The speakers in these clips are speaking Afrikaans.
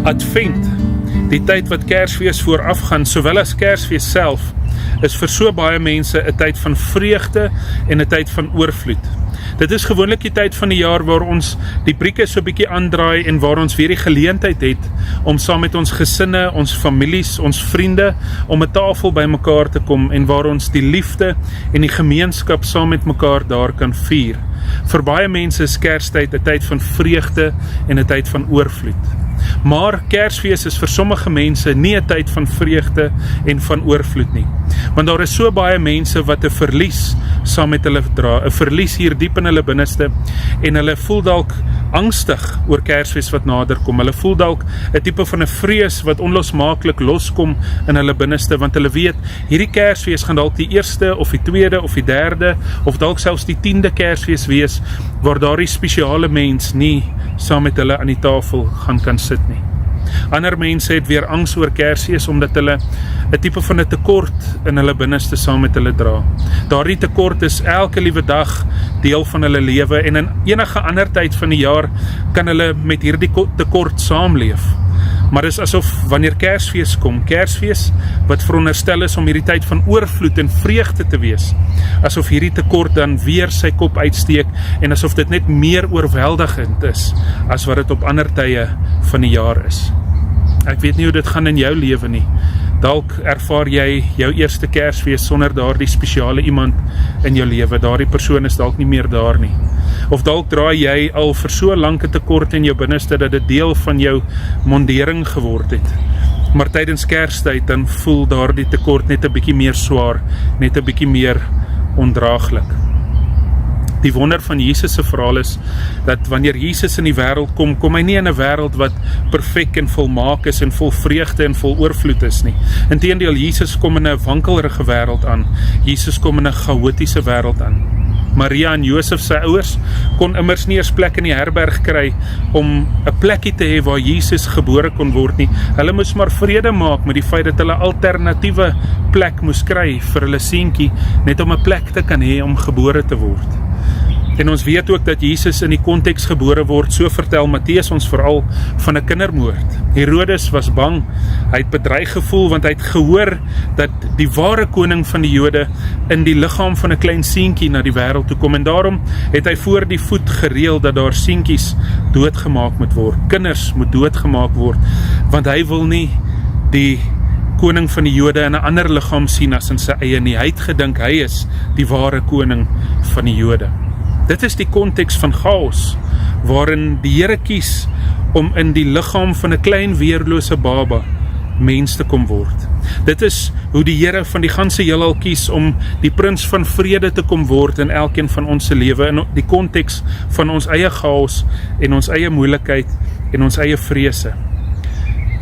Advent, die tyd wat Kersfees voorafgaan, sowel as Kersfees self, is vir so baie mense 'n tyd van vreugde en 'n tyd van oorvloed. Dit is gewoonlik die tyd van die jaar waar ons die brieke so bietjie aandraai en waar ons weer die geleentheid het om saam met ons gesinne, ons families, ons vriende, om 'n tafel by mekaar te kom en waar ons die liefde en die gemeenskap saam met mekaar daar kan vier. Vir baie mense is Kerstyd 'n tyd van vreugde en 'n tyd van oorvloed. Maar Kersfees is vir sommige mense nie 'n tyd van vreugde en van oorvloed nie. Want daar is so baie mense wat 'n verlies saam met hulle dra, 'n verlies hier diep in hulle binneste, en hulle voel dalk angstig oor Kersfees wat nader kom. Hulle voel dalk 'n tipe van 'n vrees wat onlosmaaklik loskom in hulle binneste, want hulle weet, hierdie Kersfees gaan dalk die eerste of die tweede of die derde of dalk selfs die 10de Kersfees wees, waar daardie spesiale mens nie saam met hulle aan die tafel gaan kan sit nie. Ander mense het weer angs oor Kersfees omdat hulle 'n tipe van 'n tekort in hulle binneste saam met hulle dra. Daardie tekort is elke liewe dag deel van hulle lewe, en in enige ander tyd van die jaar kan hulle met hierdie tekort saamleef. Maar dit is asof wanneer Kersfees kom, Kersfees wat veronderstel is om hierdie tyd van oorvloed en vreugde te wees, asof hierdie tekort dan weer sy kop uitsteek en asof dit net meer oorweldigend is as wat dit op ander tye van die jaar is. Ek weet nie hoe dit gaan in jou lewe nie. Dalk ervaar jy jou eerste Kersfees sonder daardie spesiale iemand in jou lewe. Daardie persoon is dalk nie meer daar nie. Of dalk draai jy al vir so lank 'n tekort in jou binneste dat dit deel van jou mondering geword het. Maar tydens Kerstyd dan voel daardie tekort net 'n bietjie meer swaar, net 'n bietjie meer ondraaglik. Die wonder van Jesus se verhaal is dat wanneer Jesus in die wêreld kom, kom hy nie in 'n wêreld wat perfek en volmaak is en vol vreugde en vol oorvloed is nie. Inteendeel, Jesus kom in 'n wankelrige wêreld aan. Jesus kom in 'n chaotiese wêreld aan. Maria en Josef se ouers kon immers nie eers plek in die herberg kry om 'n plekkie te hê waar Jesus gebore kon word nie. Hulle moes maar vrede maak met die feit dat hulle alternatiewe plek moes kry vir hulle seentjie, net om 'n plek te kan hê om gebore te word. En ons weet ook dat Jesus in die konteks gebore word, so vertel Matteus ons veral, van 'n kindermoord. Herodes was bang, hy het bedreig gevoel, want hy het gehoor dat die ware koning van die Jode in die liggaam van 'n klein seentjie na die wêreld toe kom, en daarom het hy voor die voet gereël dat daar seentjies doodgemaak moet word, kinders moet doodgemaak word, want hy wil nie die koning van die Jode in 'n ander liggaam sien as in sy eie nie. Hy het gedink hy is die ware koning van die Jode. Dit is die konteks van chaos, waarin die Here kies om in die liggaam van 'n klein weerlose baba mens te kom word. Dit is hoe die Here van die ganse heelal kies om die prins van vrede te kom word in elkeen van ons se lewe, in die konteks van ons eie chaos en ons eie moeilikheid en ons eie vrese.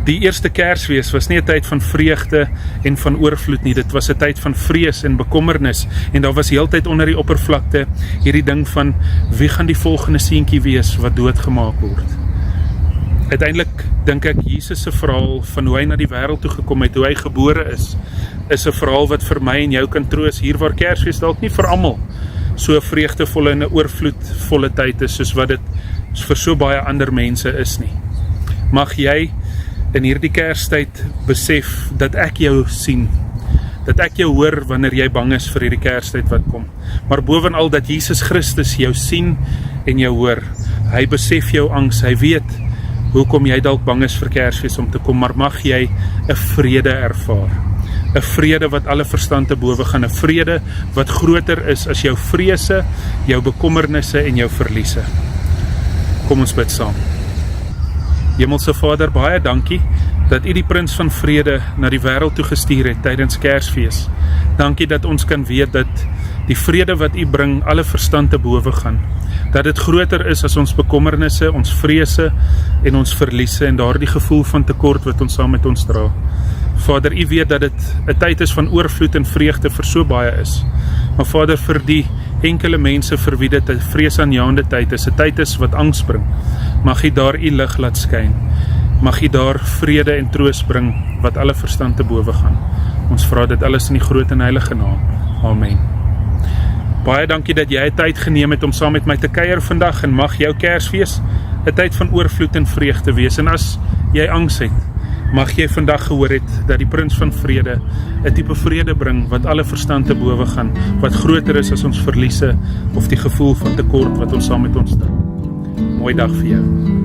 Die eerste Kersfees was nie 'n tyd van vreugde en van oorvloed nie, dit was 'n tyd van vrees en bekommernis, en daar was heeltyd onder die oppervlakte hierdie ding van, wie gaan die volgende seentjie wees wat doodgemaak word? Uiteindelik dink ek Jesus se verhaal van hoe hy na die wêreld toe gekom het, hoe hy gebore is 'n verhaal wat vir my en jou kan troos, hier waar Kersfees dalk nie vir almal so 'n vreugdevolle en 'n oorvloedvolle tyd is, soos wat dit vir so baie ander mense is nie. Mag jy in hierdie Kerstyd besef dat ek jou sien, dat ek jou hoor wanneer jy bang is vir hierdie Kerstyd wat kom, maar bovenal dat Jesus Christus jou sien en jou hoor. Hy besef jou angs, hy weet hoekom jy dalk bang is vir Kersfees om te kom, maar mag jy 'n vrede ervaar, 'n vrede wat alle verstand te bowe gaan, 'n vrede wat groter is as jou vrese, jou bekommernisse en jou verliese. Kom ons bid saam. Hemelse Vader, baie dankie dat U die prins van vrede na die wêreld toe gestuur het tydens Kersfees. Dankie dat ons kan weet dat die vrede wat U bring alle verstand te bowe gaan, dat dit groter is as ons bekommernisse, ons vrese en ons verliese en daardie gevoel van tekort wat ons saam met ons dra. Vader, U weet dat dit 'n tyd is van oorvloed en vreugde vir so baie is, maar Vader, vir die enkele mense vir wie dit 'n vreesaanjaende tyd is, 'n tyd is wat angs bring, mag U daar U lig laat skyn, mag U daar vrede en troos bring wat alle verstand te bowe gaan. Ons vra dit alles in die groot en heilige naam. Amen. Baie dankie dat jy tyd geneem het om saam met my te kuier vandag, en mag jou Kersfees 'n tyd van oorvloed en vreugde wees. En as jy angs het, mag jy vandag gehoor het dat die Prins van Vrede 'n tipe vrede bring wat alle verstand te bowe gaan, wat groter is as ons verliese of die gevoel van tekort wat ons saam met ons dra. Mooi dag vir jou.